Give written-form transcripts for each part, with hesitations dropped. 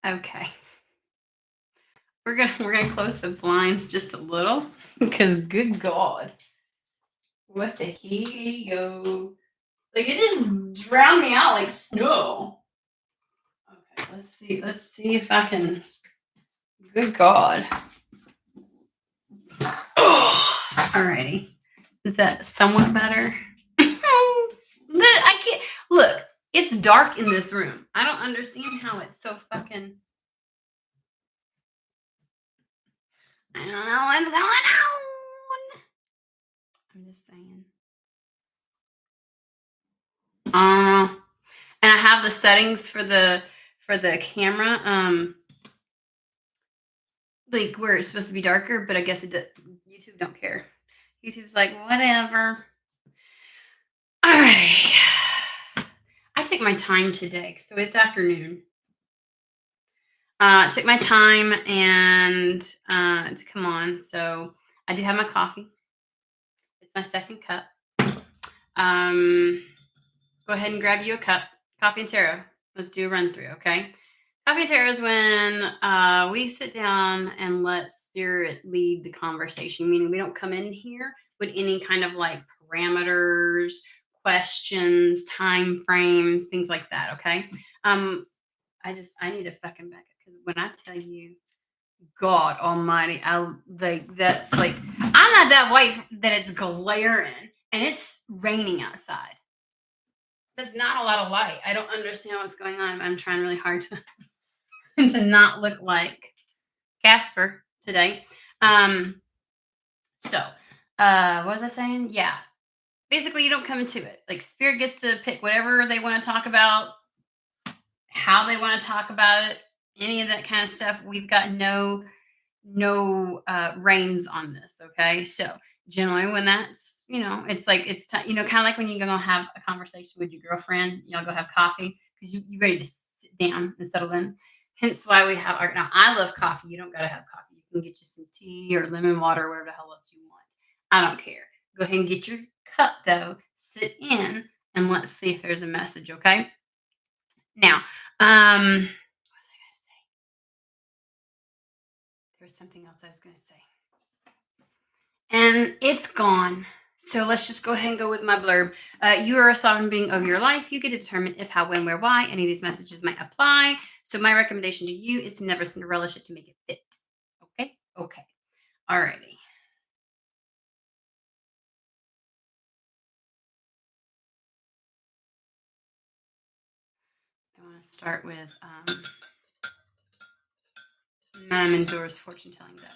Okay. We're gonna close the blinds just a little because good God, what the yo? Like it just drowned me out like snow. Okay, let's see. Let's see if I can. Good God. Alrighty. Is that somewhat better? I can't look. It's dark in this room. I don't understand how it's so fucking. I don't know what's going on. I'm just saying. And I have the settings for the camera. Like where it's supposed to be darker, but I guess YouTube don't care. YouTube's like whatever. All right. I took my time today, so it's afternoon. Took my time and to come on. So I do have my coffee. It's my second cup. Go ahead and grab you a cup. Coffee and tarot. Let's do a run through, okay? Coffee and tarot is when we sit down and let spirit lead the conversation, meaning we don't come in here with any kind of like parameters, questions, time frames, things like that, okay? I need to fucking back up because when I tell you, God Almighty, I like that's like I'm not that white that it's glaring and it's raining outside. That's not a lot of light. I don't understand what's going on. I'm trying really hard to to not look like Casper today. Um, what was I saying? Yeah. Basically, you don't come into it. Like spirit gets to pick whatever they want to talk about, how they want to talk about it, any of that kind of stuff. We've got no reins on this. Okay. So generally when that's, it's like it's kind of like when you're gonna have a conversation with your girlfriend, go have coffee because you ready to sit down and settle in. Hence why we have our now I love coffee. You don't gotta have coffee. You can get you some tea or lemon water or whatever the hell else you want. I don't care. Go ahead and get your cup though, sit in, and let's see if there's a message, okay? Now, what was I gonna say? There was something else I was gonna say. And it's gone. So let's just go ahead and go with my blurb. You are a sovereign being of your life. You get to determine if, how, when, where, why any of these messages might apply. So my recommendation to you is to never Cinderella shit to make it fit. Okay? Okay. Alrighty. I want to start with Madame Endor's fortune telling deck.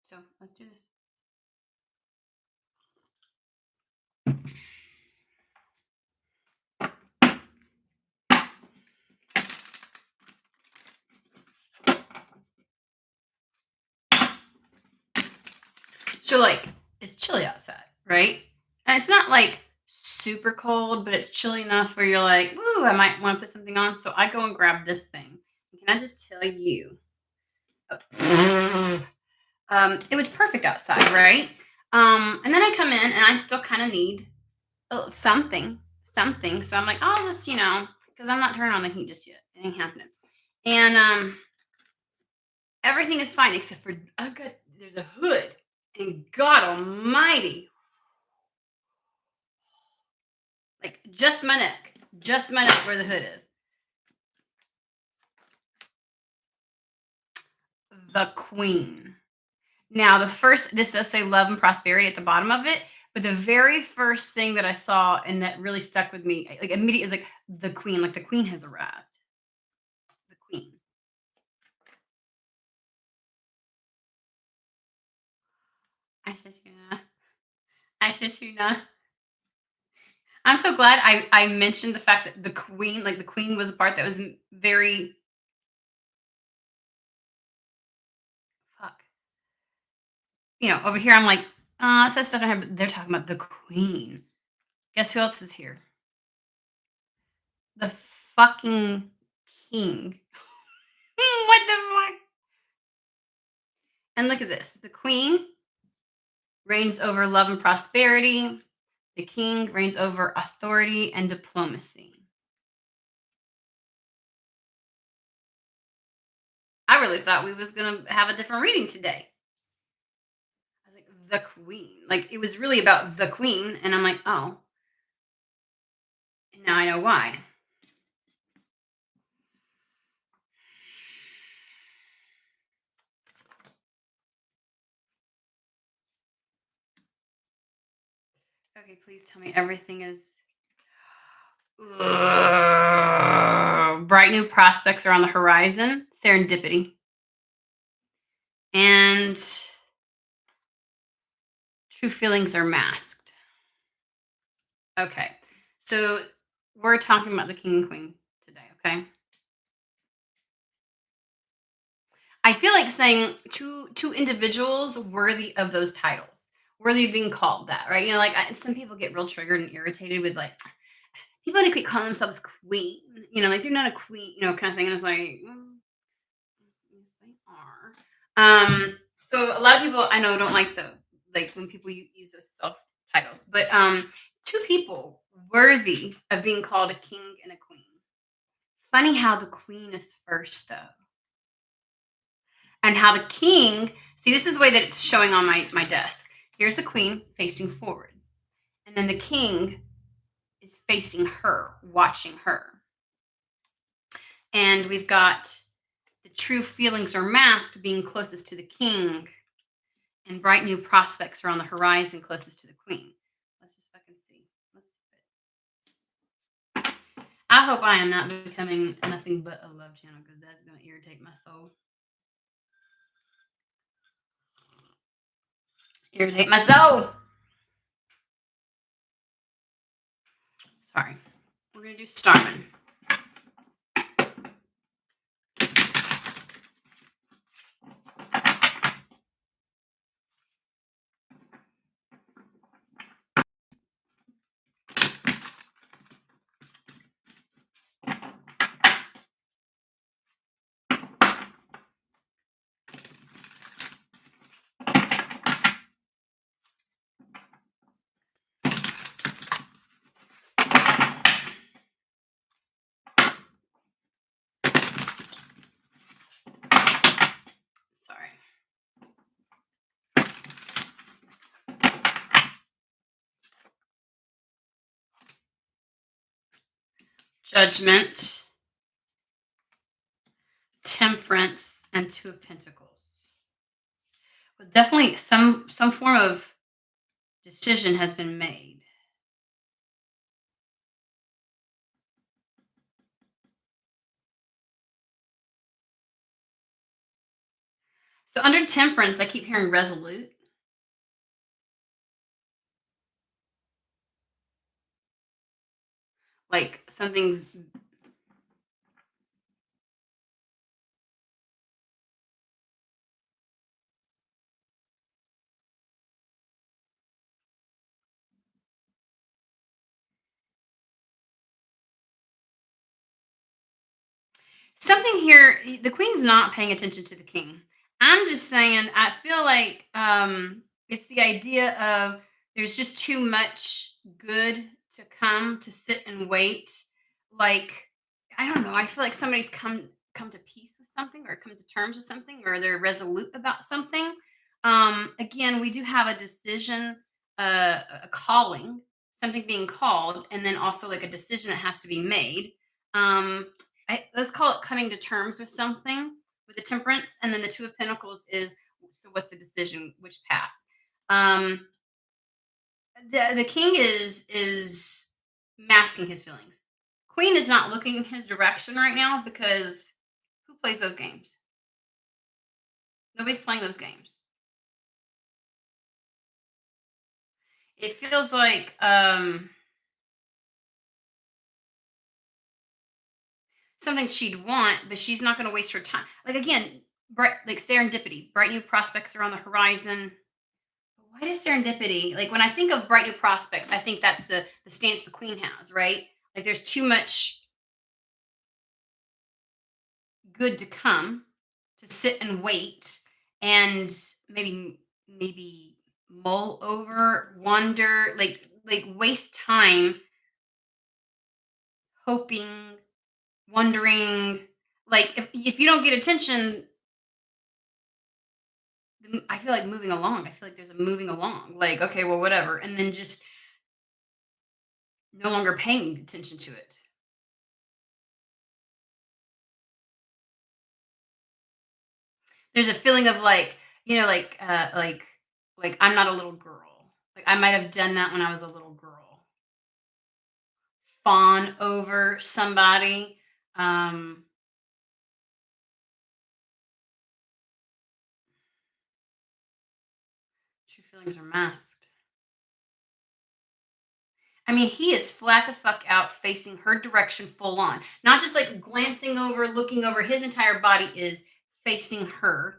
So let's do this. So like it's chilly outside, right? And it's not like super cold, but it's chilly enough where you're like, ooh, I might want to put something on. So I go and grab this thing. Can I just tell you? It was perfect outside, right? And then I come in and I still kind of need something. So I'm like, I'll just, because I'm not turning on the heat just yet. It ain't happening. And everything is fine except for there's a hood, and God Almighty, like just my neck where the hood is. The Queen. Now, this does say love and prosperity at the bottom of it, but the very first thing that I saw and that really stuck with me, like immediately, is like the Queen, like the Queen has arrived. The Queen. Ashashuna. Ashashuna. I'm so glad I mentioned the fact that the Queen was a part that was very fuck. Over here I'm like, it says stuff in here, but they're talking about the Queen. Guess who else is here? The fucking King. What the fuck? And look at this. The Queen reigns over love and prosperity. The King reigns over authority and diplomacy. I really thought we was gonna have a different reading today. I was like, the queen. Like it was really about the queen, and I'm like, oh, now I know why. Okay, please tell me everything is bright new prospects are on the horizon. Serendipity. And true feelings are masked. Okay. So we're talking about the king and queen today, okay? I feel like saying two individuals worthy of those titles, worthy of being called that, right? Like some people get real triggered and irritated with like people need to quit calling themselves queen, like they're not a queen, kind of thing. And it's like, yes, they are. So a lot of people I know don't like the like when people use those self titles, but two people worthy of being called a king and a queen. Funny how the queen is first though, and how the king. See, this is the way that it's showing on my desk. Here's the queen facing forward, and then the king is facing her, watching her, and we've got the true feelings are masked being closest to the king, and bright new prospects are on the horizon closest to the queen. Let's just fucking see. Let's do it. I hope I am not becoming nothing but a love channel because that's going to irritate my soul. Irritate my soul. Sorry. We're going to do Starman. Sorry. Judgment, Temperance, and Two of Pentacles. But definitely some form of decision has been made. So under Temperance, I keep hearing resolute. Like something's something here. The queen's not paying attention to the king. I'm just saying, I feel like it's the idea of there's just too much good to come to sit and wait. Like, I don't know. I feel like somebody's come to peace with something or come to terms with something or they're resolute about something. Again, we do have a decision, a calling, something being called, and then also like a decision that has to be made. Um, let's call it coming to terms with something with the temperance, and then the two of pentacles is so what's the decision, which path. um the king is masking his feelings. Queen is not looking in his direction right now because who plays those games? Nobody's playing those games. It feels like something she'd want, but she's not going to waste her time. Like again, bright, like serendipity, bright new prospects are on the horizon. What is serendipity? Like when I think of bright new prospects, I think that's the stance the queen has, right? Like there's too much good to come to sit and wait and maybe mull over, wonder, like waste time hoping, wondering. Like if you don't get attention, I feel like moving along. I feel like there's a moving along. Like, okay, well, whatever. And then just no longer paying attention to it. There's a feeling of like, like I'm not a little girl. Like I might have done that when I was a little girl. Fawn over somebody. Um, True feelings are masked. I mean, he is flat the fuck out facing her direction full on. Not just like glancing over, looking over. His entire body is facing her.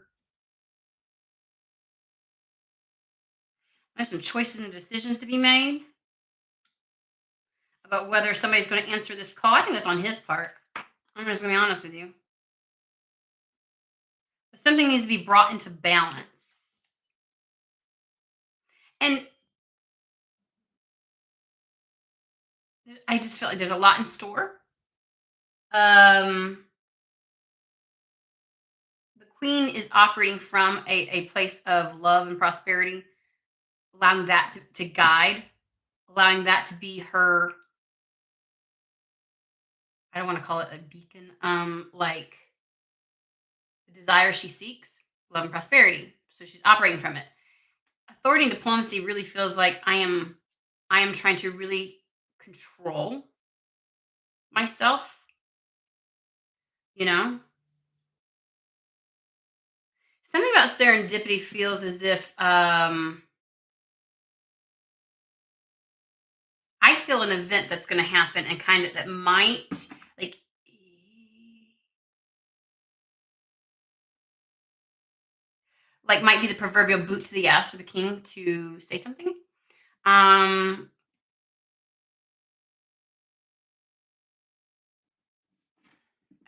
There's some choices and decisions to be made about whether somebody's going to answer this call. I think that's on his part. I'm just going to be honest with you. But something needs to be brought into balance. And I just feel like there's a lot in store. Um, the queen is operating from a place of love and prosperity, allowing that to guide, allowing that to be her. I don't want to call it a beacon. Like the desire she seeks, love and prosperity. So she's operating from it. Authority and diplomacy really feels like I am trying to really control myself, you know? Something about serendipity feels as if I feel an event that's going to happen and kind of that might like might be the proverbial boot to the ass for the king to say something. Um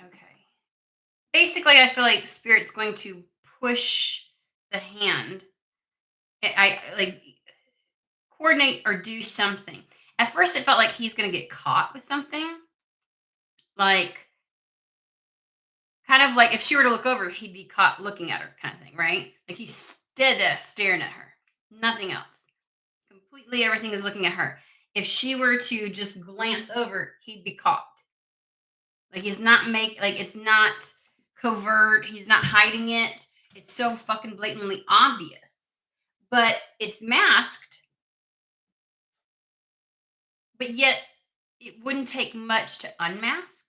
okay. Basically I feel like spirit's going to push the hand. Like coordinate or do something. At first it felt like he's going to get caught with something. Like kind of like if she were to look over, he'd be caught looking at her kind of thing, right? Like he's dead there staring at her. Nothing else. Completely everything is looking at her. If she were to just glance over, he'd be caught. Like he's not like it's not covert, he's not hiding it. It's so fucking blatantly obvious. But it's masked, but yet it wouldn't take much to unmask.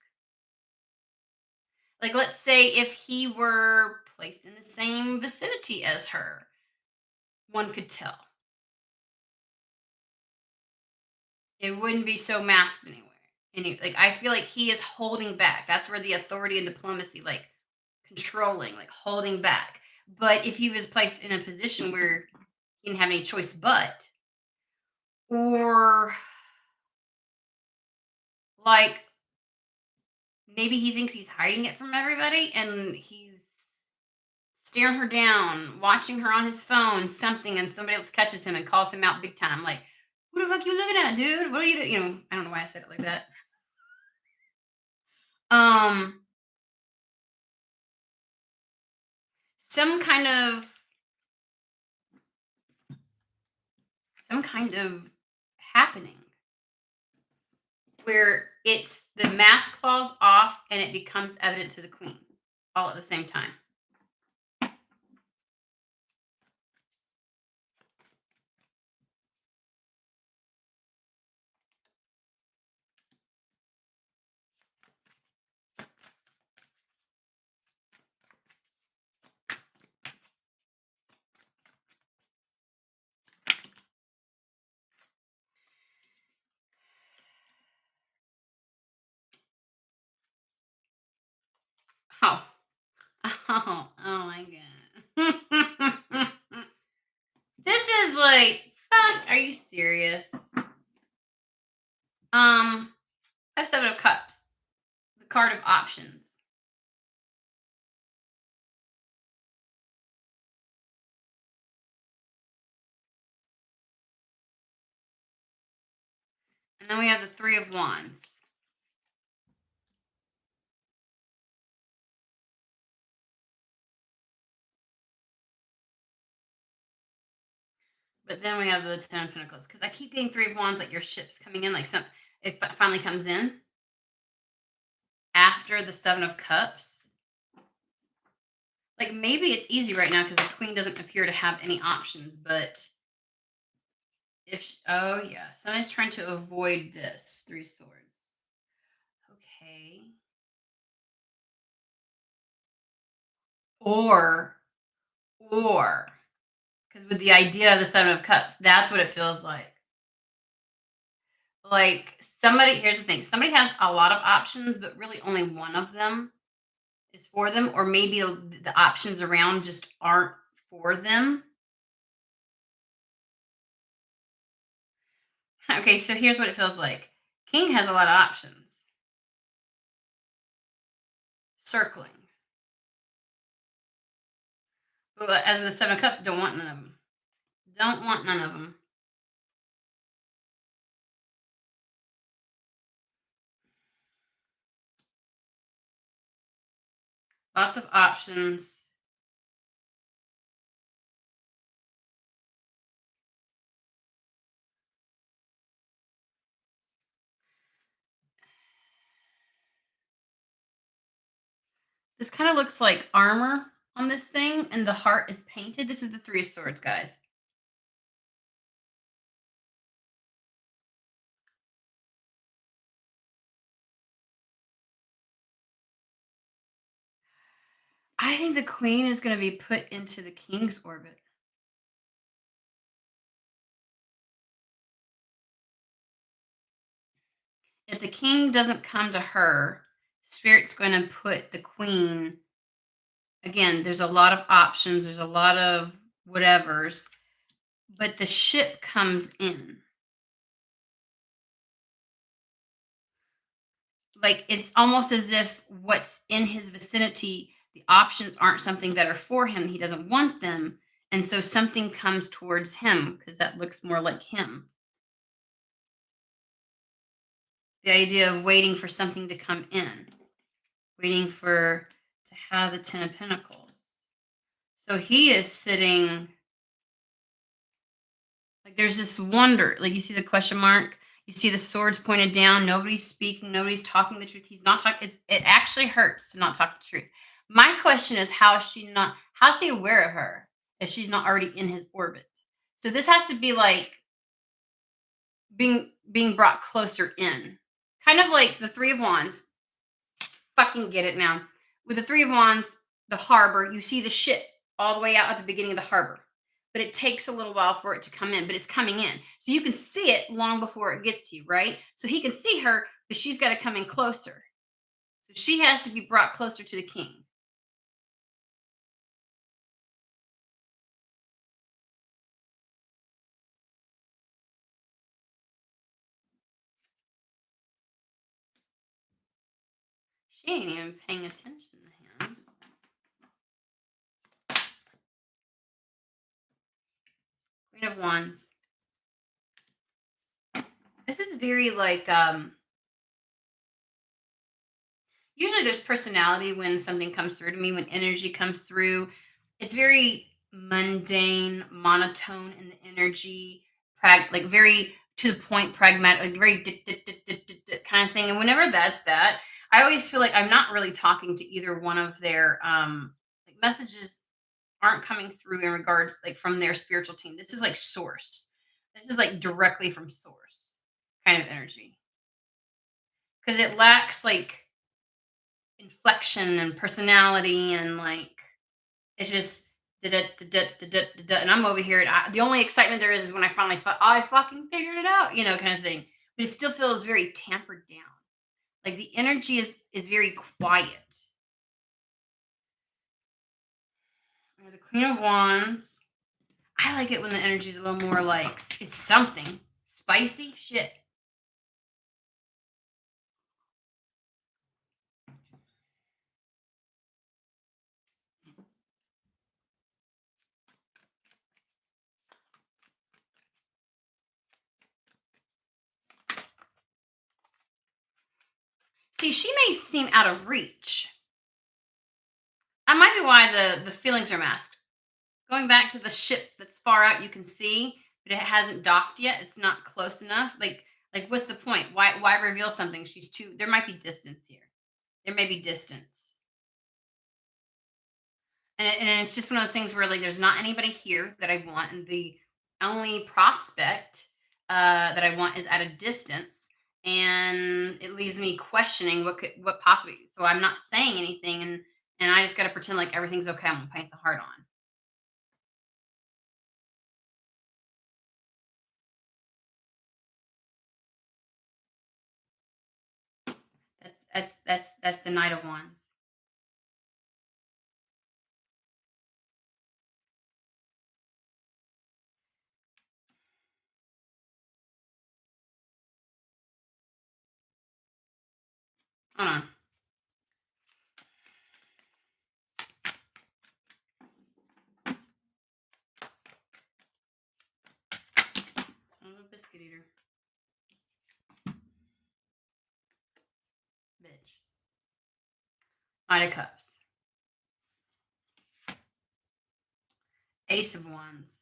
Like let's say if he were placed in the same vicinity as her, one could tell. It wouldn't be so masked anywhere. Like I feel like he is holding back. That's where the authority and diplomacy, like controlling, like holding back. But if he was placed in a position where he didn't have any choice but, or like maybe he thinks he's hiding it from everybody and he's staring her down, watching her on his phone, something, and somebody else catches him and calls him out big time. Like, who the fuck you looking at, dude? What are you doing? I don't know why I said it like that. Um, some kind of some kind of happening where it's the mask falls off and it becomes evident to the queen all at the same time. Oh, oh my god. This is like, fuck, are you serious? I have seven of cups, the card of options. And then we have the three of wands. But then we have the Ten of Pentacles because I keep getting Three of Wands, like your ship's coming in, like some it finally comes in after the Seven of Cups. Like maybe it's easy right now because the Queen doesn't appear to have any options, but oh yeah, somebody's trying to avoid this Three Swords. Okay. Or, or, because with the idea of the Seven of Cups, that's what it feels like. Like somebody, here's the thing, somebody has a lot of options, but really only one of them is for them, or maybe the options around just aren't for them. Okay, so here's what it feels like. King has a lot of options. Circling. But as with the Seven of Cups, don't want none of them. Don't want none of them. Lots of options. This kind of looks like armor on this thing, and the heart is painted. This is the Three of Swords, guys. I think the Queen is going to be put into the King's orbit. If the King doesn't come to her, Spirit's going to put the Queen. Again, there's a lot of options, there's a lot of whatevers, but the ship comes in. Like it's almost as if what's in his vicinity, the options aren't something that are for him. He doesn't want them. And so something comes towards him because that looks more like him. The idea of waiting for something to come in, waiting for to have the Ten of Pentacles. So he is sitting like there's this wonder, like you see the question mark, you see the swords pointed down, nobody's speaking, nobody's talking the truth. He's not talking, it actually hurts to not talk the truth. My question is how's he aware of her if she's not already in his orbit? So this has to be like being brought closer in. Kind of like the Three of Wands. Fucking get it now. With the Three of Wands, the harbor, you see the ship all the way out at the beginning of the harbor. But it takes a little while for it to come in, but it's coming in. So you can see it long before it gets to you, right? So he can see her, but she's got to come in closer. So she has to be brought closer to the King. She ain't even paying attention to him. Queen of Wands. This is very like usually there's personality when something comes through to me, when energy comes through. It's very mundane, monotone in the energy, like very to the point, pragmatic, like very kind of thing. And whenever that's that, I always feel like I'm not really talking to either one of their like messages aren't coming through in regards like from their spiritual team. This is like source. This is like directly from source kind of energy. Because it lacks like inflection and personality and like it's just and I'm over here and the only excitement there is when I finally thought I fucking figured it out, kind of thing. But it still feels very tampered down. Like the energy is very quiet. The Queen of Wands. I like it when the energy is a little more like it's something spicy shit. See, she may seem out of reach. That might be why the feelings are masked. Going back to the ship that's far out, you can see but it hasn't docked yet. It's not close enough. Like what's the point? Why reveal something? She's too there might be distance here. There may be distance. And it's just one of those things where like there's not anybody here that I want, and the only prospect that I want is at a distance, and it leaves me questioning what possibly. So I'm not saying anything, and I just got to pretend like everything's okay. I'm gonna paint the heart on. That's the Knight of Wands. Hold on. Son of a biscuit eater, bitch. Knight of Cups. Ace of Wands.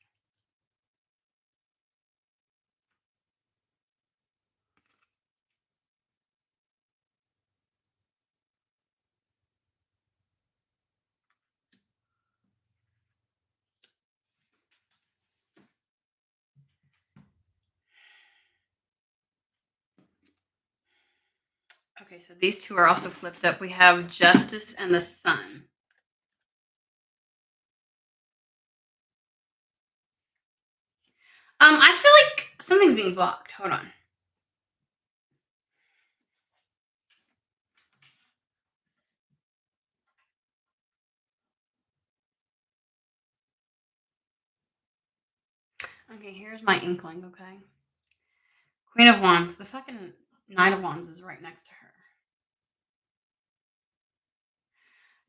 Okay, so these two are also flipped up. We have Justice and the Sun. I feel like something's being blocked. Hold on. Okay, here's my inkling, okay? Queen of Wands. The fucking Knight of Wands is right next to her.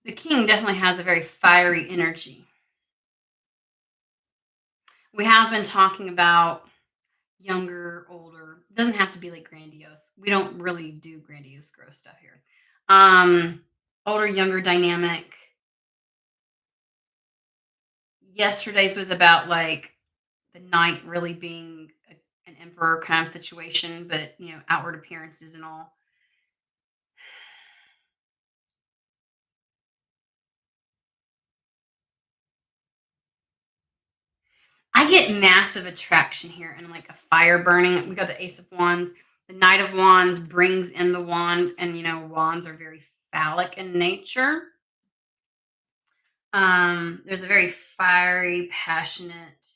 The King definitely has a very fiery energy. We have been talking about younger, older. It doesn't have to be like grandiose. We don't really do grandiose gross stuff here. Um, older, younger dynamic. Yesterday's was about like the knight really being an emperor kind of situation, but outward appearances and all. I get massive attraction here and like a fire burning. We got the Ace of Wands. The Knight of Wands brings in the wand, and wands are very phallic in nature. There's a very fiery, passionate,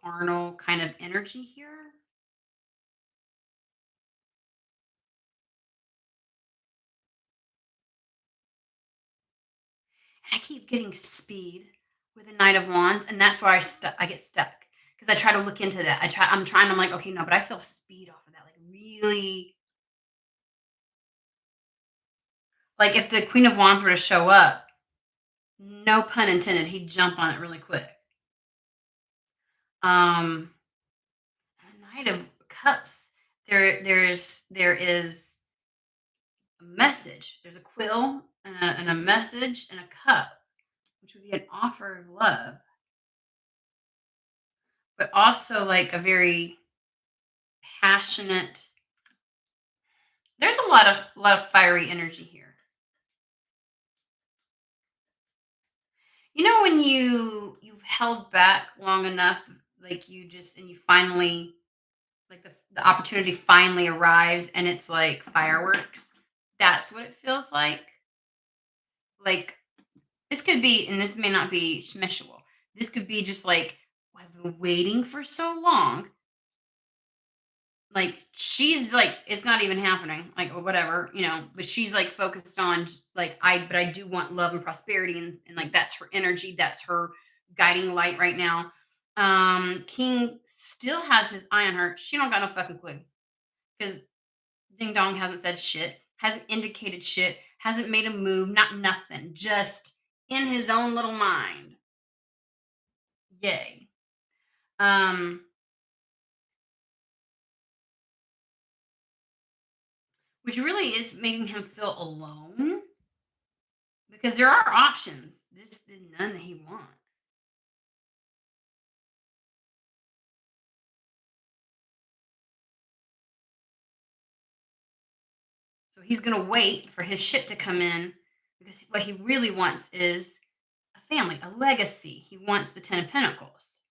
carnal kind of energy here. I keep getting speed with the Knight of Wands, and that's where I get stuck because I try to look into that. I'm trying. I'm like, okay, no, but I feel speed off of that. Like really, like if the Queen of Wands were to show up, no pun intended, he'd jump on it really quick. Um, Knight of Cups. There is a message. There's a quill and a message and a cup, which would be an offer of love, but also like a very passionate. There's a lot of fiery energy here. When you've held back long enough, like you just and you finally like the opportunity finally arrives and it's like fireworks. That's what it feels like. Like this could be, and this may not be schmishable. This could be just like I've been waiting for so long. Like she's like it's not even happening, like or whatever, but she's like focused on like I do want love and prosperity, and like that's her energy, that's her guiding light right now. King still has his eye on her. She don't got no fucking clue because Ding Dong hasn't said shit, hasn't indicated shit, hasn't made a move, not nothing, just in his own little mind. Yay. Um, which really is making him feel alone because there are options. This is none that he wants. So he's going to wait for his shit to come in because what he really wants is a family, a legacy. He wants the 10 of Pentacles.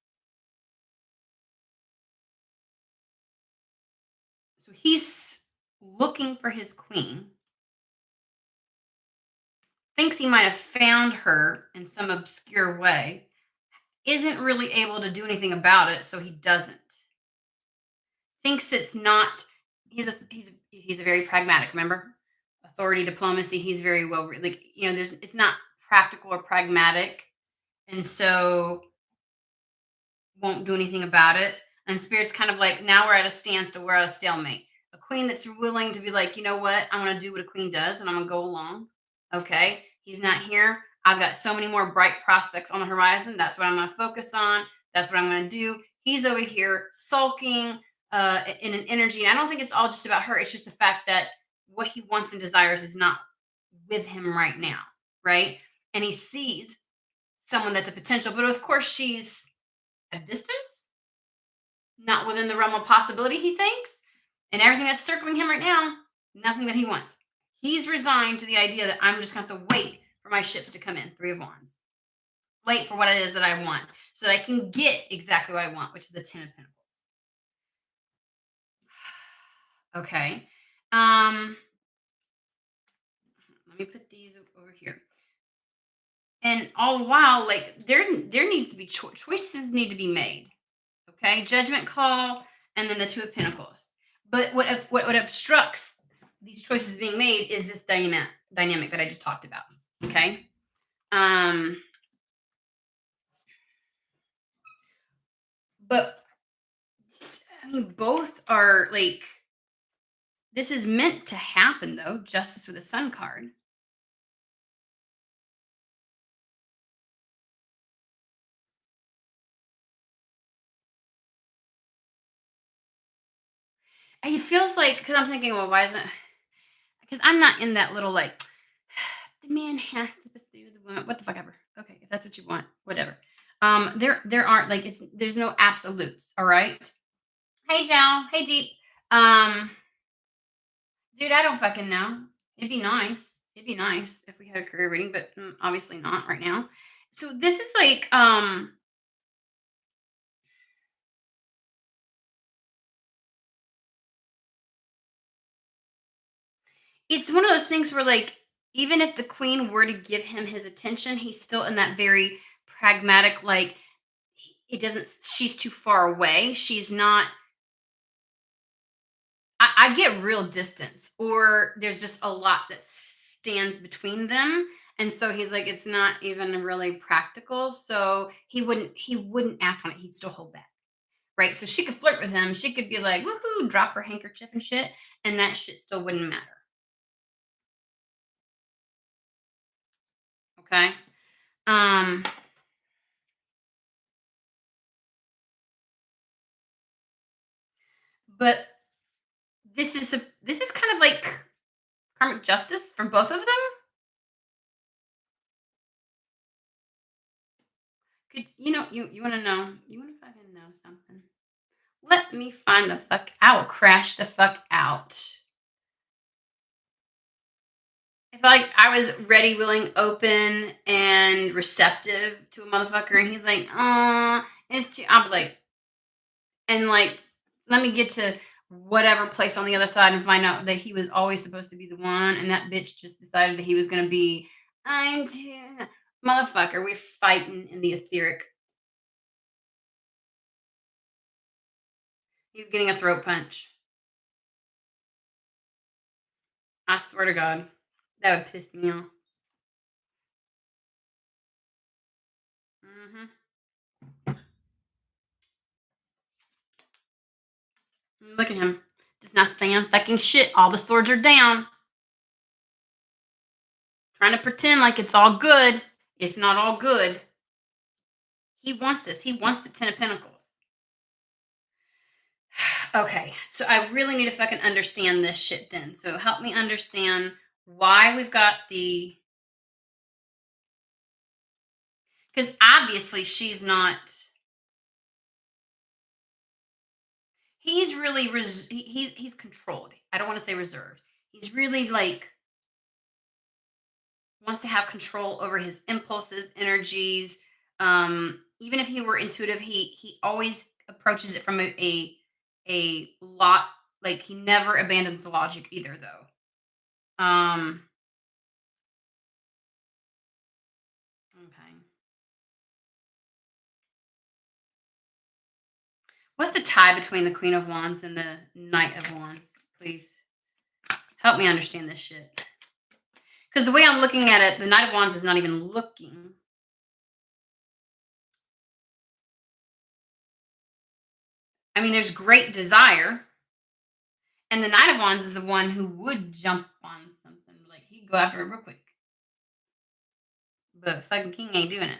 So he's looking for his queen, thinks he might have found her in some obscure way, isn't really able to do anything about it, so he doesn't. Thinks it's not. He's a very pragmatic. Remember, authority, diplomacy. He's very well. Like there's. It's not practical or pragmatic, and so won't do anything about it. And spirit's kind of like, now we're at a standstill. We're at a stalemate. A queen that's willing to be like, you know what? I'm going to do what a queen does, and I'm going to go along. Okay, he's not here. I've got so many more bright prospects on the horizon. That's what I'm going to focus on. That's what I'm going to do. He's over here sulking in an energy. And I don't think it's all just about her. It's just the fact that what he wants and desires is not with him right now, right? And he sees someone that's a potential, but of course she's at a distance, not within the realm of possibility, he thinks. And everything that's circling him right now, nothing that he wants. He's resigned to the idea that I'm just going to have to wait for my ships to come in. Three of Wands. Wait for what it is that I want so that I can get exactly what I want, which is the 10 of Pentacles. Okay. Let me put these over here. And all the while, like there needs to be choices need to be made. Okay, judgment call, and then the Two of Pentacles. But what obstructs these choices being made is this dynamic that I just talked about. Okay, but I mean, both are like this is meant to happen though. Justice with the Sun card. And it feels like because I'm thinking, well, why isn't because I'm not in that little like the man has to pursue the woman. What the fuck ever. Okay, if that's what you want, whatever. There aren't like there's no absolutes. All right. Hey, Joe. Hey, Deep. Um, dude, I don't fucking know. It'd be nice. It'd be nice if we had a career reading, but obviously not right now. So this is like it's one of those things where like even if the queen were to give him his attention, he's still in that very pragmatic like it doesn't she's too far away. She's not I get real distance, or there's just a lot that stands between them. And so he's like, it's not even really practical. So he wouldn't act on it. He'd still hold back. Right. So she could flirt with him. She could be like, woohoo, drop her handkerchief and shit. And that shit still wouldn't matter. Okay. Um, but this is kind of like karmic justice for both of them. Could you want to know? You want to fucking know something? Let me find the fuck. I will crash the fuck out. I felt like I was ready, willing, open, and receptive to a motherfucker, and he's like, it's too. I'm like, and like, let me get to whatever place on the other side and find out that he was always supposed to be the one, and that bitch just decided that he was gonna be. I'm too motherfucker. We're fighting in the etheric. He's getting a throat punch. I swear to God, that would piss me off. Hmm. Look at him, just not saying fucking shit. All the swords are down. Trying to pretend like it's all good. It's not all good. He wants this. He wants the 10 of Pentacles. Okay, so I really need to fucking understand this shit then. So help me understand why we've got the. Because obviously she's not. He's really. He's controlled. I don't want to say reserved. He's really like wants to have control over his impulses, energies. Even if he were intuitive, he always approaches it from a lot, like he never abandons logic either though. Okay. What's the tie between the Queen of Wands and the Knight of Wands? Please help me understand this shit. Because the way I'm looking at it, the Knight of Wands is not even looking. I mean, there's great desire, and the Knight of Wands is the one who would jump on something. Like he'd go after it real quick. But fucking King ain't doing it.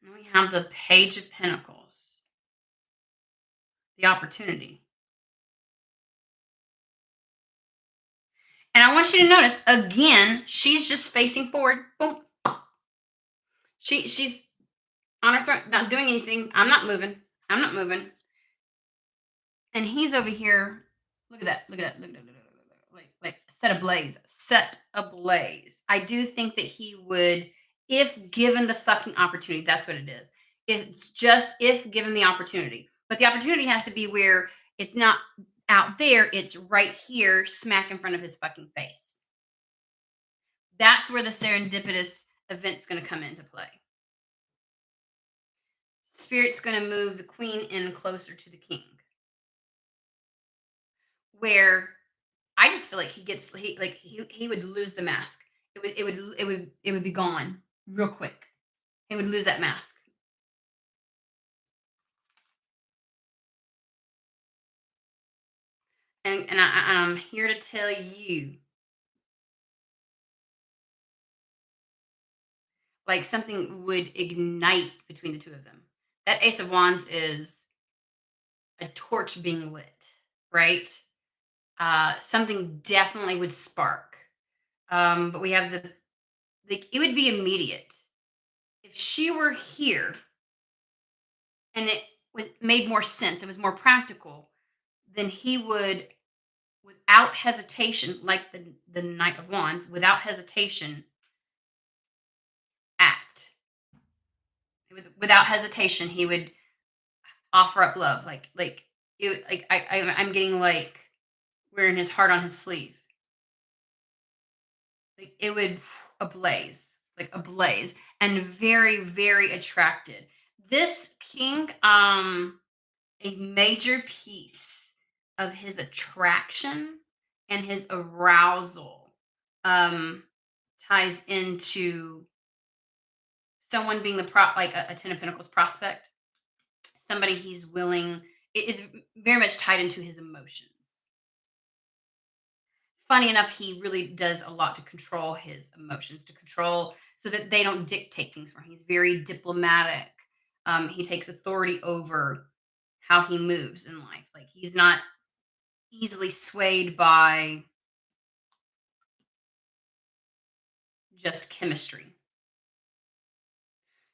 And we have the Page of Pentacles, the opportunity. And I want you to notice again, she's just facing forward. Boom. She's on her throne, not doing anything. I'm not moving. I'm not moving. And he's over here. Look at that. Look at that. Look at that. Look at that. Look at that. Like set ablaze. Set ablaze. I do think that he would, if given the fucking opportunity, that's what it is. It's just if given the opportunity. But the opportunity has to be where it's not out there, it's right here, smack in front of his fucking face. That's where the serendipitous event's going to come into play. Spirit's going to move the queen in closer to the king. Where I just feel like he would lose the mask. It would be gone real quick. He would lose that mask. And I'm here to tell you, like something would ignite between the two of them. That Ace of Wands is a torch being lit, right? Something definitely would spark. But we have it would be immediate. If she were here and made more sense, it was more practical, then he would, without hesitation, like the Knight of Wands, without hesitation, act. Without hesitation, he would offer up love, I'm getting like wearing his heart on his sleeve. Like it would ablaze, like ablaze, and very, very attracted. This king, a major piece of his attraction and his arousal um ties into someone being the like a 10 of Pentacles prospect, somebody he's willing, it's very much tied into his emotions. Funny enough, he really does a lot to control his emotions, to control so that they don't dictate things for him. He's very diplomatic. He takes authority over how he moves in life. Like he's not easily swayed by just chemistry.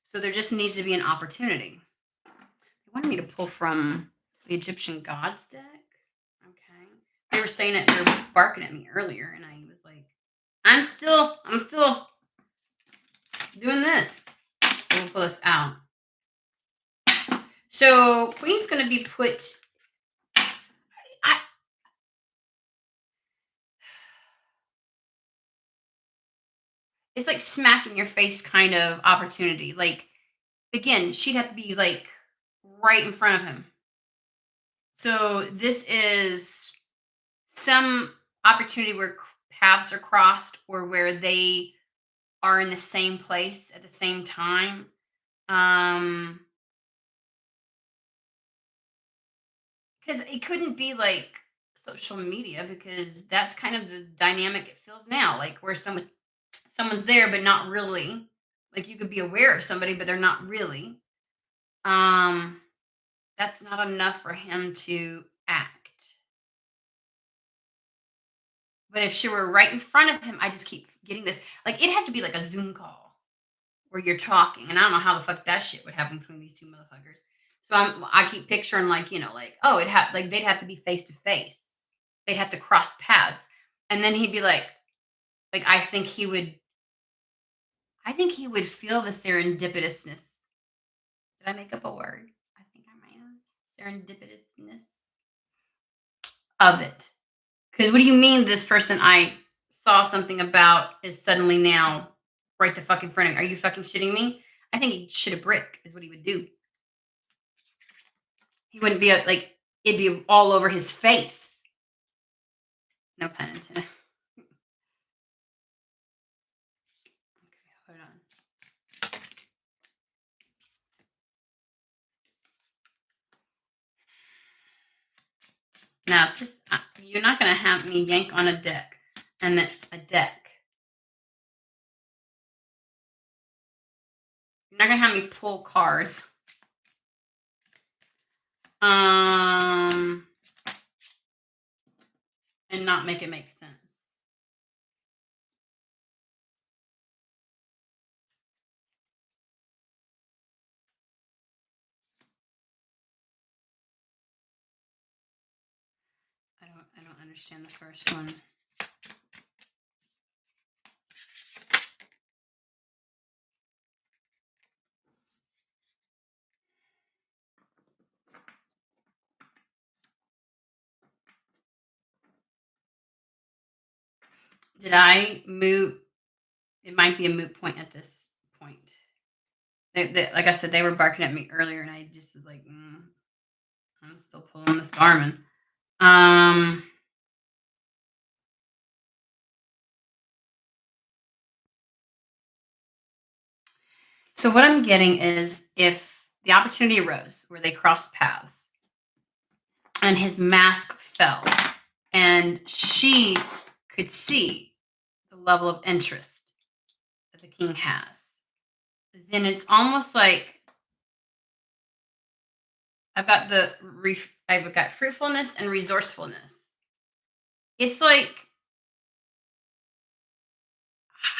So there just needs to be an opportunity. They wanted me to pull from the Egyptian gods deck. Okay. They were saying it, they were barking at me earlier, and I was like, I'm still doing this. So we'll pull this out. So Queen's gonna be put. It's like smack in your face kind of opportunity. Like again, she'd have to be like right in front of him. So this is some opportunity where paths are crossed or where they are in the same place at the same time. Um because it couldn't be like social media because that's kind of the dynamic it feels now, like where someone's there but not really. Like you could be aware of somebody but they're not really. Um that's not enough for him to act. But if she were right in front of him, I just keep getting this. Like it had to be like a Zoom call where you're talking, and I don't know how the fuck that shit would happen between these two motherfuckers. So I keep picturing like like oh it had like they'd have to be face to face. they'd have to cross paths. And then he'd be like I think he would feel the serendipitousness. Did I make up a word? I think I might have. Serendipitousness of it. Because what do you mean this person I saw something about is suddenly now right the fuck in front of me? Are you fucking shitting me? I think he'd shit a brick is what he would do. He wouldn't be like it'd be all over his face. No pun intended. Okay, hold on. Now, just you're not gonna have me yank on a deck, and it's a deck. You're not gonna have me pull cards. And not make it make sense. I don't understand the first one. Did I move? It might be a moot point at this point. Like I said, they were barking at me earlier, and I just was like, I'm still pulling this Darman. So what I'm getting is if the opportunity arose where they crossed paths and his mask fell and she could see the level of interest that the king has, then it's almost like I've got fruitfulness and resourcefulness. It's like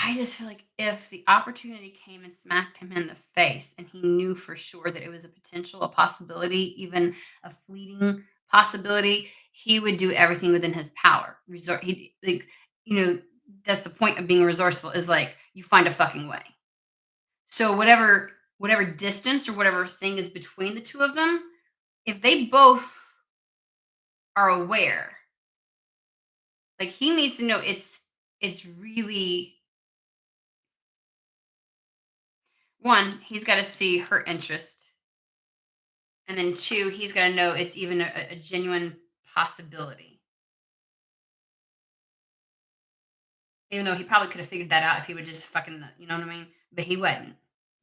I just feel like if the opportunity came and smacked him in the face and he knew for sure that it was a potential, a possibility, even a fleeting possibility, he would do everything within his power. He like, that's the point of being resourceful is like you find a fucking way. So whatever distance or whatever thing is between the two of them, if they both are aware, like he needs to know it's really one, he's got to see her interest. And then two, he's got to know it's even a genuine possibility. Even though he probably could have figured that out if he would just fucking, you know what I mean? But he wasn't.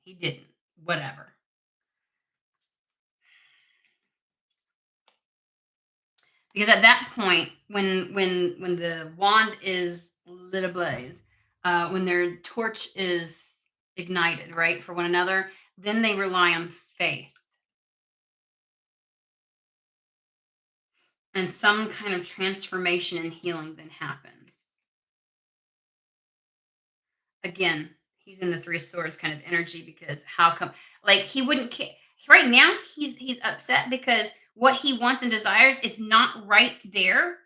He didn't. Whatever. Because at that point, when the wand is lit ablaze, when their torch is ignited, right, for one another, then they rely on faith and some kind of transformation and healing then happens. Again, he's in the three swords kind of energy because how come like he wouldn't care right now he's upset because what he wants and desires it's not right there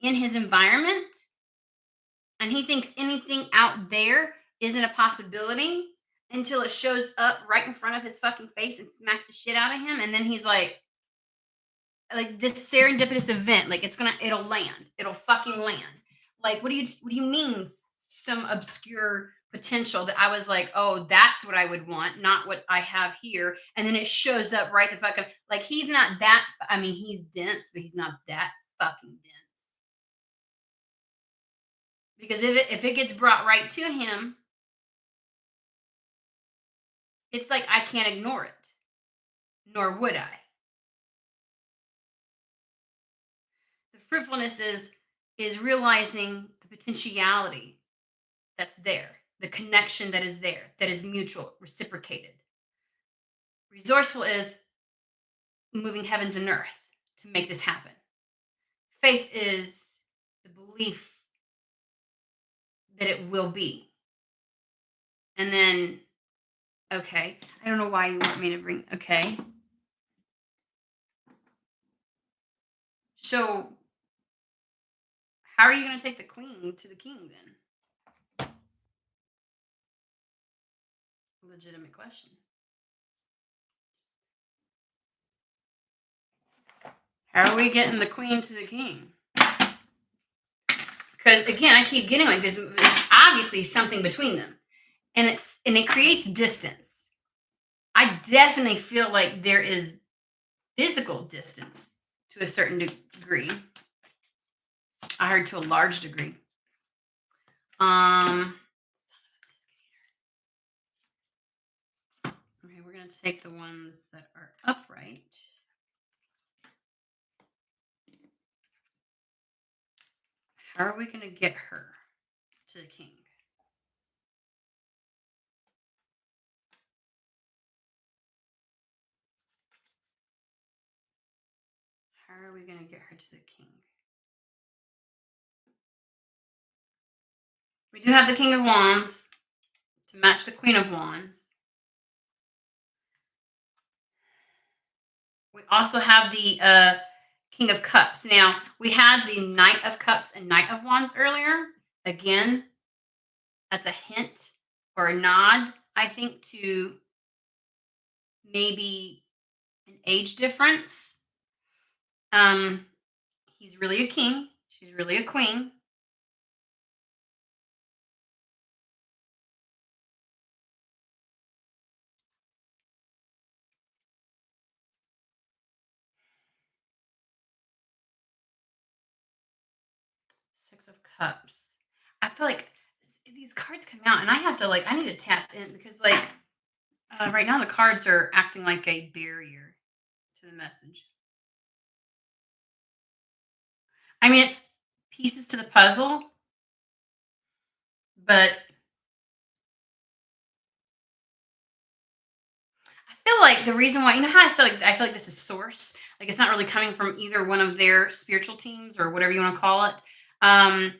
in his environment and he thinks anything out there isn't a possibility until it shows up right in front of his fucking face and smacks the shit out of him and then he's like this serendipitous event like it'll land it'll fucking land like what do you mean some obscure potential that I was like oh that's what I would want not what I have here and then it shows up right the fuck up like he's not that I mean he's dense but he's not that fucking dense because if it gets brought right to him it's like I can't ignore it nor would I. The fruitfulness is realizing the potentiality that's there, the connection that is there, that is mutual, reciprocated. Resourceful is moving heavens and earth to make this happen. Faith is the belief that it will be. And then, okay, I don't know why you want me to bring, okay. So How are you going to take the queen to the king then? Legitimate question. How are we getting the queen to the king? Because again, I keep getting like there's obviously something between them, and it creates distance. I definitely feel like there is physical distance to a certain degree. I heard to a large degree. Okay, we're gonna take the ones that are upright. How are we gonna get her to the king? How are we gonna get her to the king? We do have the King of Wands to match the Queen of Wands. We also have the King of Cups. Now, we had the Knight of Cups and Knight of Wands earlier. Again, that's a hint or a nod, I think, to maybe an age difference. He's really a king. She's really a queen. Six of Cups. I feel like these cards come out and I have to I need to tap in because right now the cards are acting like a barrier to the message. I mean, it's pieces to the puzzle, but I feel like the reason why, how I said, I feel like this is source. Like it's not really coming from either one of their spiritual teams or whatever you want to call it. And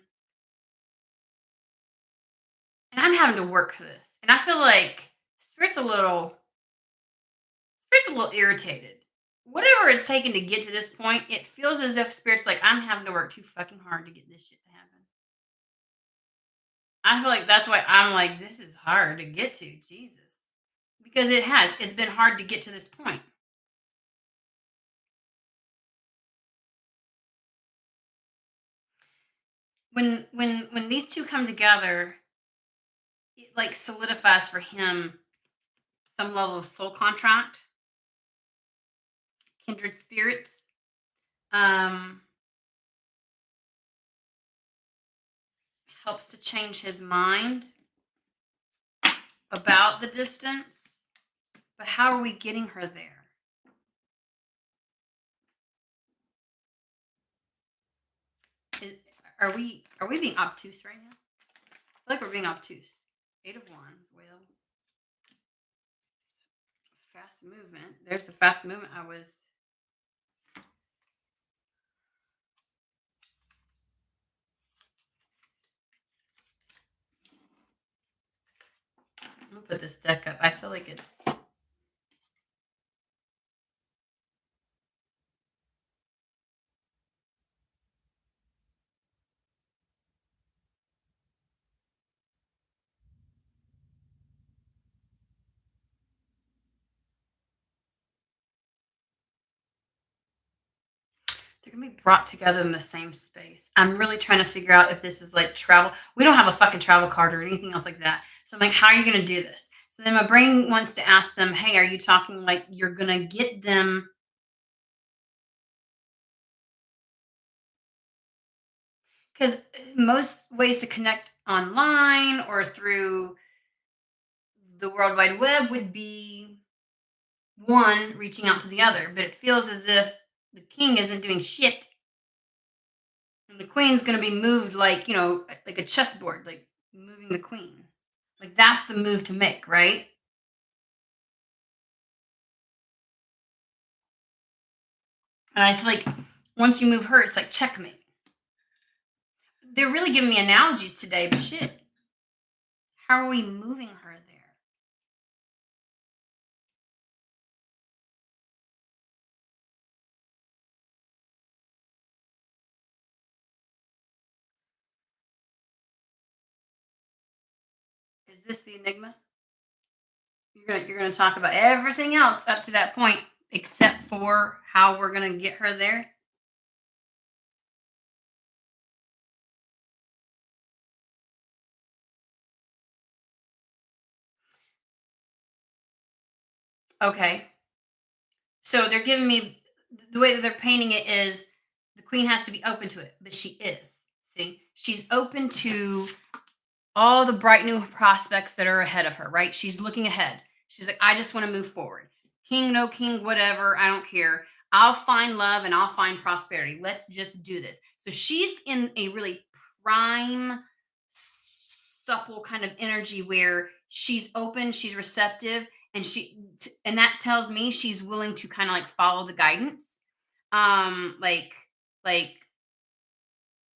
I'm having to work for this. And I feel like Spirit's a little irritated. Whatever it's taken to get to this point, it feels as if Spirit's like, I'm having to work too fucking hard to get this shit to happen. I feel like that's why I'm like, this is hard to get to. Jesus. Because it's been hard to get to this point. When these two come together, it solidifies for him some level of soul contract, kindred spirits. Helps to change his mind about the distance. But how are we getting her there? Are we being obtuse right now? I feel like we're being obtuse. 8 of Wands. Well, fast movement. There's the fast movement I was. I'm gonna put this deck up. I feel like it's. They're gonna be brought together in the same space. I'm really trying to figure out if this is like travel. We don't have a fucking travel card or anything else like that. So I'm like, how are you gonna do this? So then my brain wants to ask them, hey, are you talking like you're gonna get them? Because most ways to connect online or through the World Wide Web would be one reaching out to the other, but it feels as if the king isn't doing shit and the queen's going to be moved like a chessboard, like moving the queen. Like that's the move to make, right? And I just feel like once you move her, it's like checkmate. They're really giving me analogies today, but shit, how are we moving her there? Is this the enigma? You're gonna talk about everything else up to that point, except for how we're gonna get her there. Okay. So they're giving me the way that they're painting it is the queen has to be open to it, but she is. See, she's open to all the bright new prospects that are ahead of her, right? She's looking ahead. She's like, I just want to move forward. King, no king, whatever. I don't care. I'll find love and I'll find prosperity. Let's just do this. So she's in a really prime, supple kind of energy where she's open, she's receptive, and and that tells me she's willing to kind of like follow the guidance. Like, like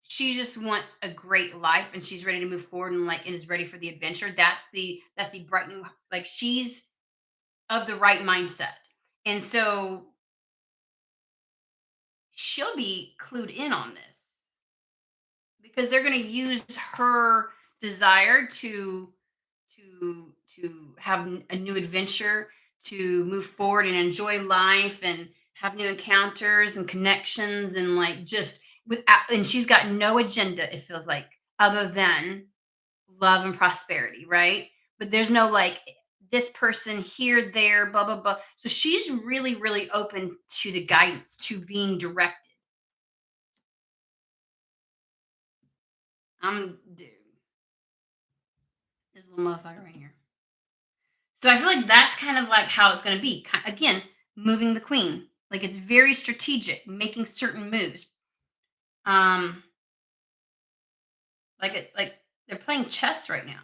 she just wants a great life and she's ready to move forward and like and is ready for the adventure. That's the bright new, like she's of the right mindset. And so she'll be clued in on this because they're going to use her desire to have a new adventure, to move forward and enjoy life and have new encounters and connections and like just without, and she's got no agenda, it feels like, other than love and prosperity, right? But there's no like this person here, there, blah, blah, blah. So she's really, really open to the guidance, to being directed. Dude, this little motherfucker right here. So I feel like that's kind of like how it's going to be. Again, moving the queen. Like it's very strategic, making certain moves. Um, like they're playing chess right now.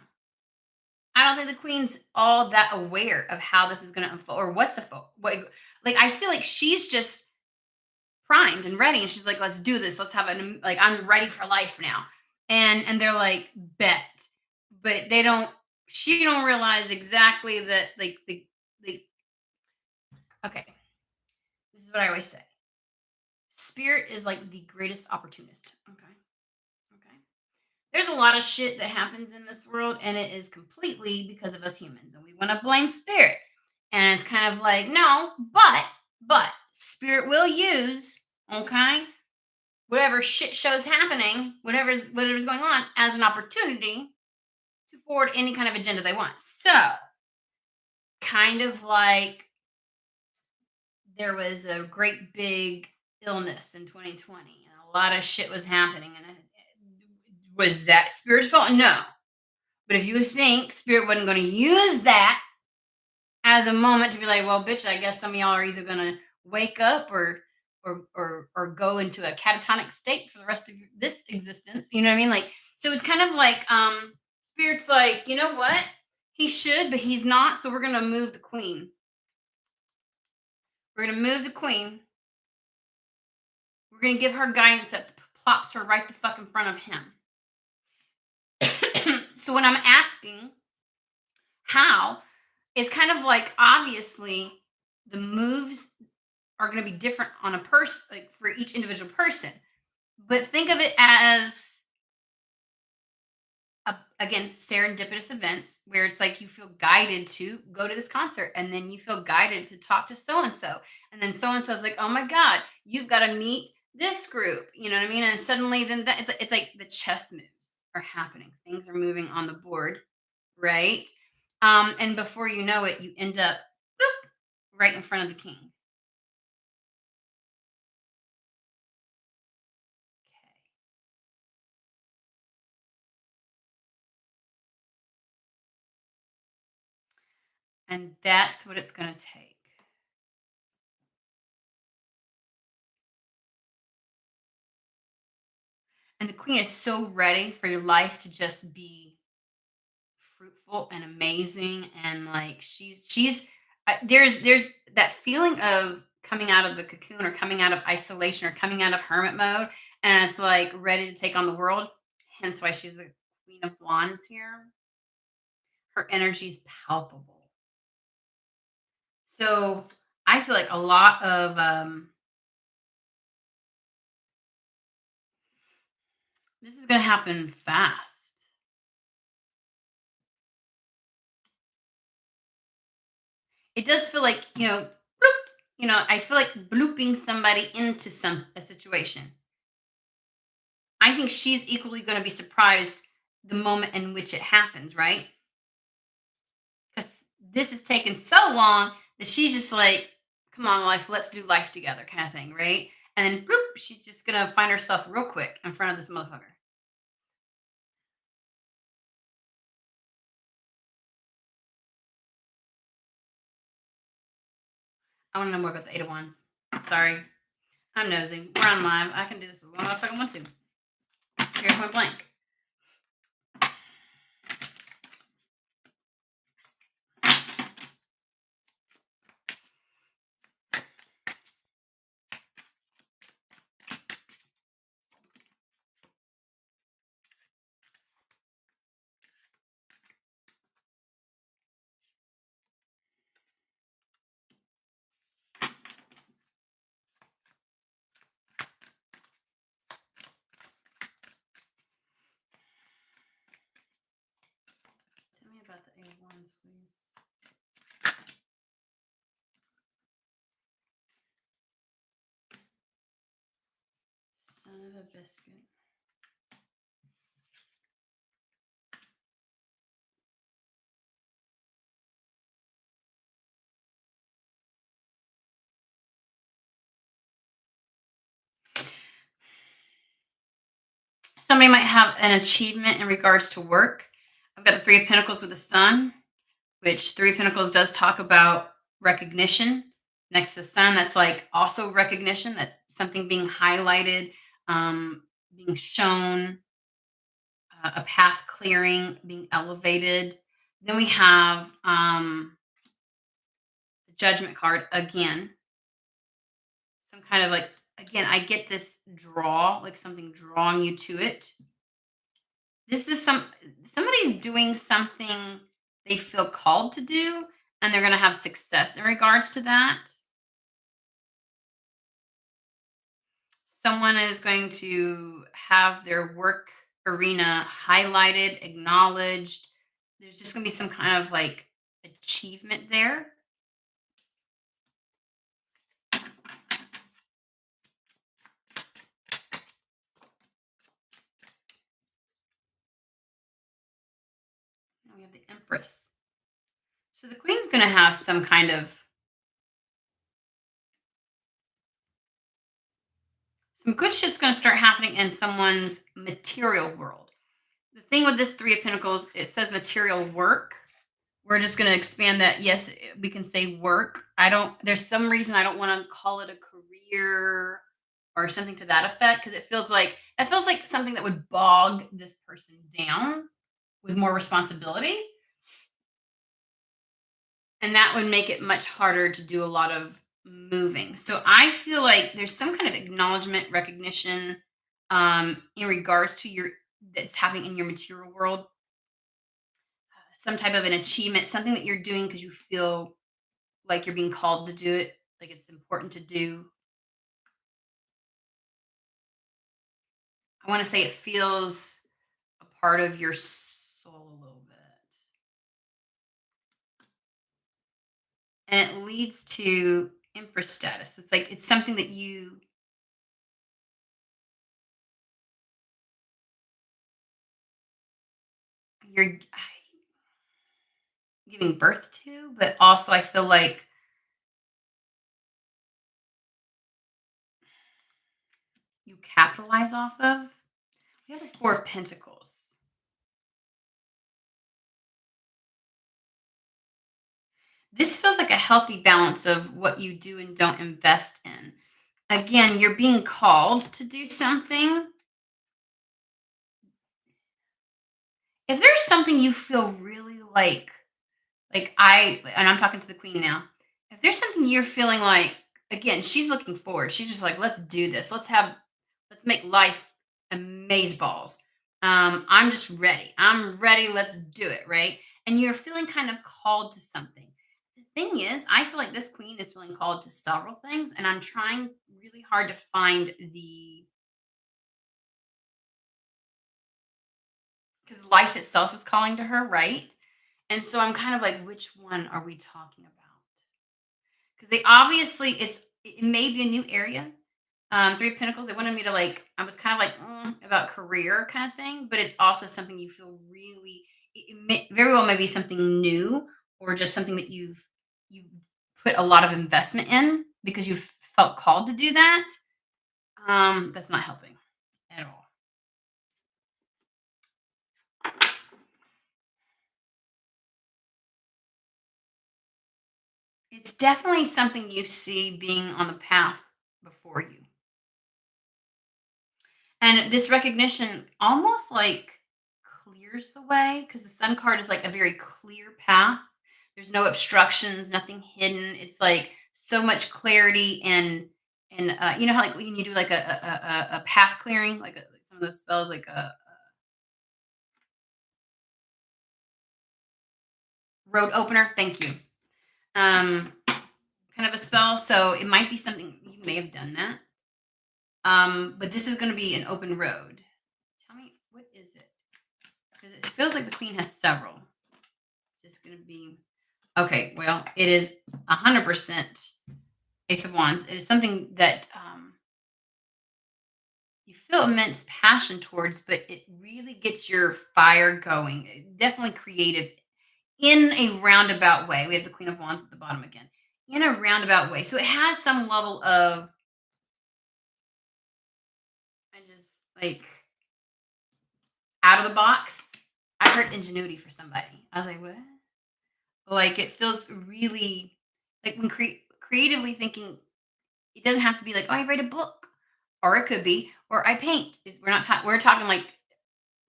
I don't think the queen's all that aware of how this is going to unfold or what's a what. Like I feel like she's just primed and ready, and she's like, "Let's do this. Let's have an like I'm ready for life now." And they're like, "Bet," but they don't. She don't realize exactly that like the okay. This is what I always say. Spirit is like the greatest opportunist. Okay. Okay. There's a lot of shit that happens in this world, and it is completely because of us humans, and we want to blame spirit. And it's kind of like, no, but spirit will use, okay, whatever shit show's happening, whatever's going on, as an opportunity to forward any kind of agenda they want. So, kind of like there was a great big illness in 2020 and a lot of shit was happening and was that spirit's fault? No. But if you think spirit wasn't going to use that as a moment to be like, well, bitch, I guess some of y'all are either going to wake up or go into a catatonic state for the rest of this existence. You know what I mean? Like, so it's kind of like spirit's like, you know what? He should, but he's not. So we're going to move the queen. We're going to move the queen. We're going to give her guidance that plops her right the fuck in front of him. So when I'm asking how, it's kind of like obviously the moves are going to be different on a person, like for each individual person. But think of it as again serendipitous events where it's like you feel guided to go to this concert, and then you feel guided to talk to and then so and so is like, oh my god, you've got to meet this group. You know what I mean? And suddenly, then it's like the chess moves are happening. Things are moving on the board, right? And before you know it, you end up boop, right in front of the king. And that's what it's going to take. And the queen is so ready for your life to just be fruitful and amazing, and like she's there's that feeling of coming out of the cocoon or coming out of isolation or coming out of hermit mode, and it's like ready to take on the world. Hence why she's the queen of wands here. Her energy's palpable. So I feel like a lot of this is gonna happen fast. it does feel like, bloop, I feel like blooping somebody into a situation. I think she's equally going to be surprised the moment in which it happens, right? Because this has taken so long that she's just like, come on, life, let's do life together, kind of thing, right? And then bloop, she's just gonna find herself real quick in front of this motherfucker. I want to know more about the 8 of Wands. Sorry, I'm nosy. We're on live. I can do this as long as I want to. Here's my blank. Tell me about the 8 of Wands, please. Son of a biscuit. Somebody might have an achievement in regards to work. I've got the Three of Pentacles with the Sun, which Three of Pentacles does talk about recognition. Next to the Sun, that's like also recognition. That's something being highlighted, being shown, a path clearing, being elevated. Then we have the Judgment card again. Some kind of like, again, I get this draw, like something drawing you to it. This is somebody's doing something they feel called to do, and they're going to have success in regards to that. Someone is going to have their work arena highlighted, acknowledged. There's just going to be some kind of like achievement there. And we have the Empress. So the Queen's going to have some good shit's going to start happening in someone's material world. The thing with this Three of Pentacles, it says material work. We're just going to expand that. Yes, we can say work. There's some reason I don't want to call it a career or something to that effect, because it feels like something that would bog this person down with more responsibility. And that would make it much harder to do a lot of moving. So I feel like there's some kind of acknowledgement, recognition, in regards to your that's happening in your material world, some type of an achievement, something that you're doing because you feel like you're being called to do it, like it's important to do. I want to say it feels a part of your soul a little bit. And it leads to Empress status. It's like it's something that you're giving birth to, but also I feel like you capitalize off of. We have the Four of Pentacles. This feels like a healthy balance of what you do and don't invest in. Again, you're being called to do something. If there's something you feel really and I'm talking to the Queen now. If there's something you're feeling like, again, she's looking forward. She's just like, let's do this. Let's make life amaze balls. I'm just ready. I'm ready. Let's do it. Right. And you're feeling kind of called to something. The thing is, I feel like this Queen is feeling called to several things, and I'm trying really hard to find because life itself is calling to her, right? And so I'm kind of like, which one are we talking about? because they obviously it may be a new area. Three of Pentacles. They wanted me to like. I was kind of like about career kind of thing, but it's also something you feel really. It may, very well may be something new or just something that you've put a lot of investment in because you've felt called to do that. That's not helping at all. It's definitely something you see being on the path before you. And this recognition almost like clears the way because the sun card is like a very clear path. There's no obstructions, nothing hidden. It's like so much clarity and you know how like when you do like a path clearing, like some of those spells, like a road opener. Thank you. Kind of a spell. So it might be something you may have done that. But this is going to be an open road. Tell me, what is it? Because it feels like the queen has several. Just going to be okay. Well, it is 100% Ace of Wands. It is something that you feel immense passion towards, but it really gets your fire going. Definitely creative in a roundabout way. We have the Queen of Wands at the bottom again. In a roundabout way. So it has some level of I just like out of the box. I heard ingenuity for somebody. I was like, what? Like it feels really like when creatively thinking, it doesn't have to be like, oh, I write a book, or it could be, or I paint. We're not talking. We're talking like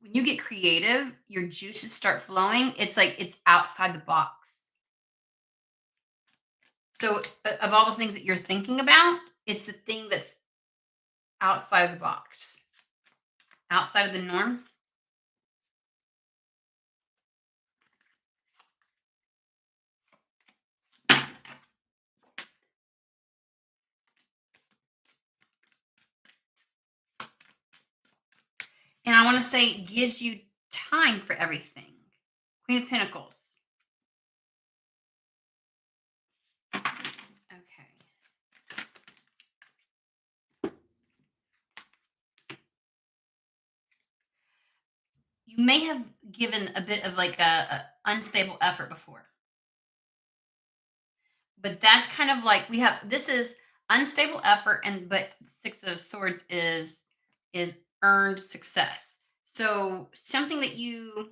when you get creative, your juices start flowing. It's like it's outside the box. So of all the things that you're thinking about, it's the thing that's outside of the box, outside of the norm. And I want to say gives you time for everything. Queen of Pentacles. Okay. You may have given a bit of like a unstable effort before. But that's kind of like we have this is unstable effort and but Six of Swords is earned success. So something that you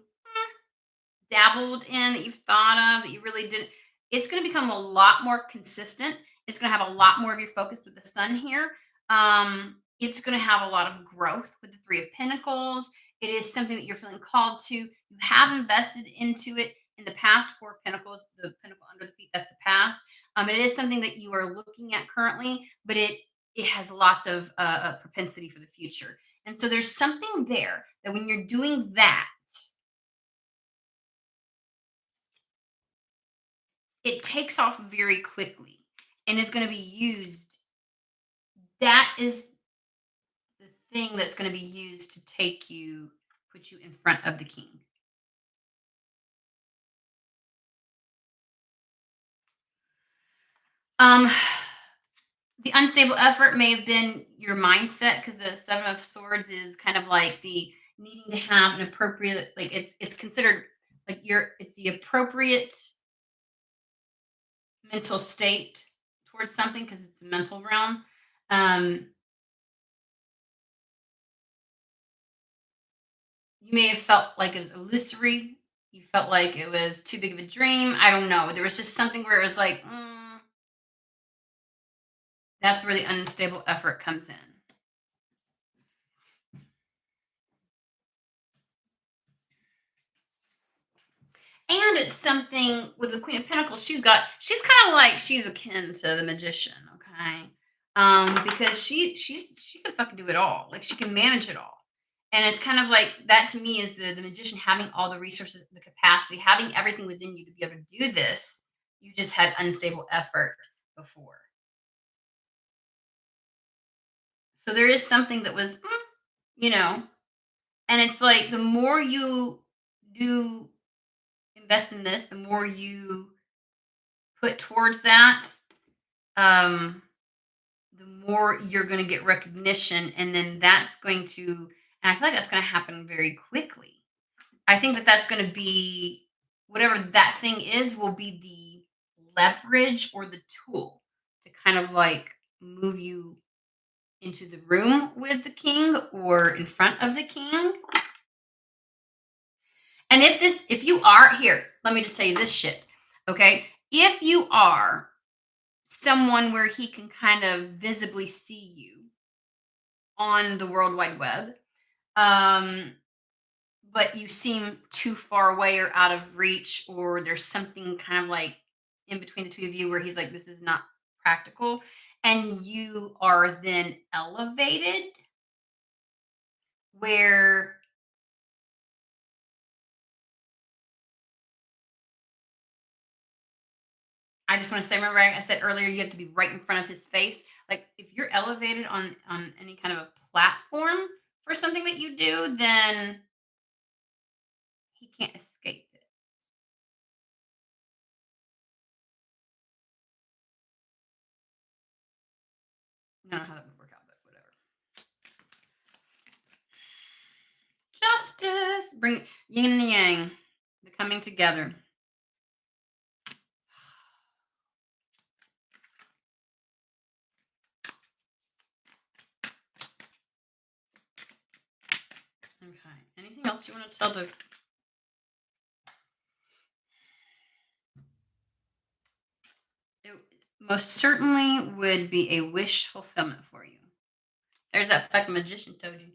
dabbled in, that you've thought of, that you really didn't, it's going to become a lot more consistent. It's going to have a lot more of your focus with the sun here. It's going to have a lot of growth with the Three of Pentacles. It is something that you're feeling called to. You have invested into it in the past. Four of Pentacles, the pentacle under the feet, that's the past. It is something that you are looking at currently, but it has lots of propensity for the future. And so there's something there that when you're doing that, it takes off very quickly and is going to be used. That is the thing that's going to be used to put you in front of the king. Um, the unstable effort may have been your mindset because the Seven of Swords is kind of like the needing to have an appropriate, like it's considered like it's the appropriate mental state towards something because it's the mental realm. Um, You may have felt like it was illusory. You felt like it was too big of a dream. I don't know. There was just something where it was like, that's where the unstable effort comes in. And it's something with the Queen of Pentacles. She's kind of like she's akin to the magician, okay? Because she can fucking do it all. Like she can manage it all. And it's kind of like that to me is the magician having all the resources, the capacity, having everything within you to be able to do this. You just had unstable effort before. So there is something that was, you know, and it's like the more you do invest in this, the more you put towards that, um, the more you're going to get recognition, and then that's going to, and I feel like that's going to happen very quickly. I think that that's going to be whatever that thing is will be the leverage or the tool to kind of like move you into the room with the king or in front of the king. And if you are here, let me just tell you this shit. Okay. If you are someone where he can kind of visibly see you on the World Wide Web, um, but you seem too far away or out of reach, or there's something kind of like in between the two of you where he's like, this is not practical, and you are then elevated where I just want to say, remember I said earlier you have to be right in front of his face. Like if you're elevated on any kind of a platform for something that you do, then he can't escape it. I don't know how that would work out, but whatever. Justice. Bring yin and yang. The coming together. Okay. Anything else you want to tell the it most certainly would be a wish fulfillment for you. There's that fucking magician told you.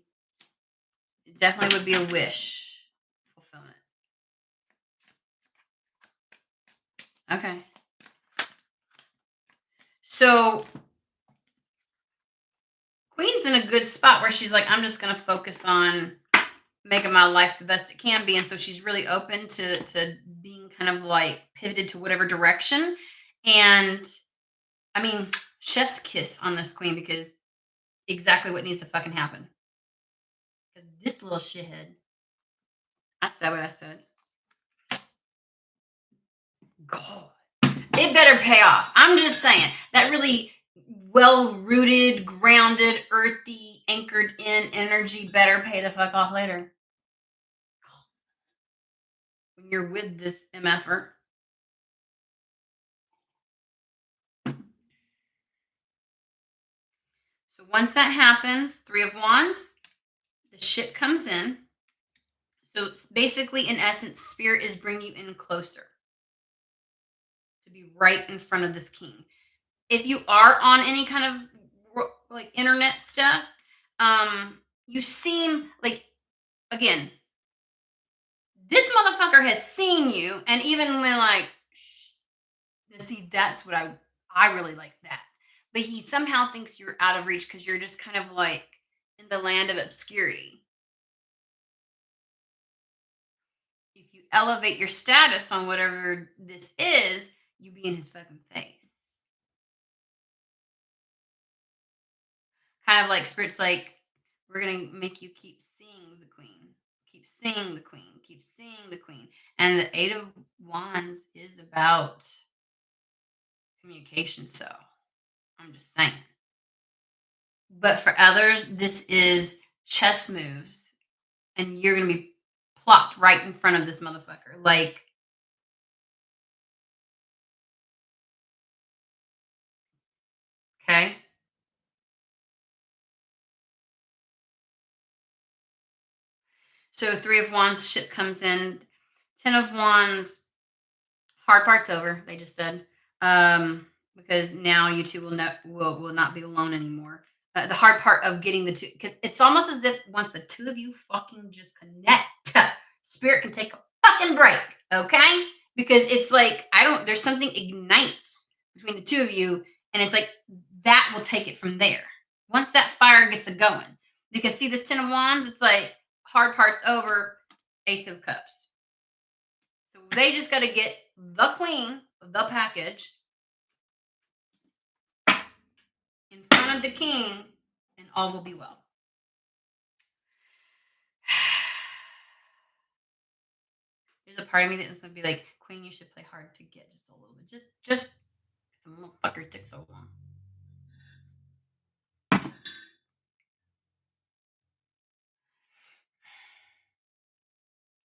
It definitely would be a wish fulfillment. Okay. So Queen's in a good spot where she's like, I'm just gonna focus on making my life the best it can be. And so she's really open to being kind of like pivoted to whatever direction. And I mean, chef's kiss on this queen because exactly what needs to fucking happen. 'Cause this little shithead. I said what I said. God. It better pay off. I'm just saying that really well rooted, grounded, earthy, anchored in energy better pay the fuck off later when you're with this MFer. So once that happens, Three of Wands, the ship comes in. So it's basically, in essence, Spirit is bringing you in closer to be right in front of this king. If you are on any kind of like internet stuff, you seem like, again, this motherfucker has seen you, and even when like, see, that's what I really like that. But he somehow thinks you're out of reach because you're just kind of like in the land of obscurity. If you elevate your status on whatever this is, you be in his fucking face. Kind of like Spirit's like, we're gonna make you keep seeing the queen, keep seeing the queen, keep seeing the queen. And the Eight of Wands is about communication. So I'm just saying. But for others, this is chess moves, and you're gonna be plopped right in front of this motherfucker. Like, okay. So Three of Wands ship comes in, Ten of Wands, hard part's over, they just said. Because now you two will not be alone anymore. The hard part of getting the two, because it's almost as if once the two of you fucking just connect, Spirit can take a fucking break, okay? Because it's like, I don't, there's something ignites between the two of you, and it's like that will take it from there. Once that fire gets a going. Because see this Ten of Wands, it's like hard part's over, Ace of Cups. So they just got to get the queen, the package, in front of the king, and all will be well. There's a part of me that's gonna be like, Queen, you should play hard to get just a little bit. Just The motherfucker took so long.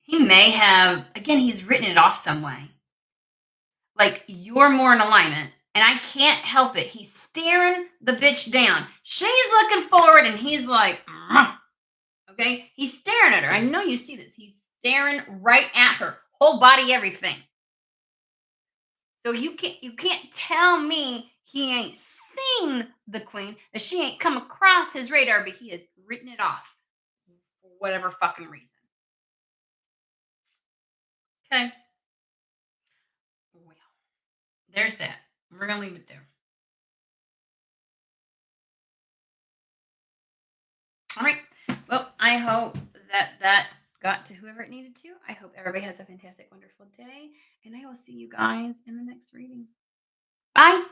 He may have, again, he's written it off some way. Like, you're more in alignment, and I can't help it. He's staring the bitch down. She's looking forward, and he's like, "Mwah." Okay? He's staring at her. I know you see this. He's staring right at her, whole body, everything. So you can't tell me he ain't seen the queen, that she ain't come across his radar, but he has written it off for whatever fucking reason. Okay. Well, there's that. We're gonna leave it there. All right. Well, I hope that got to whoever it needed to. I hope everybody has a fantastic, wonderful day, and I will see you guys in the next reading. Bye.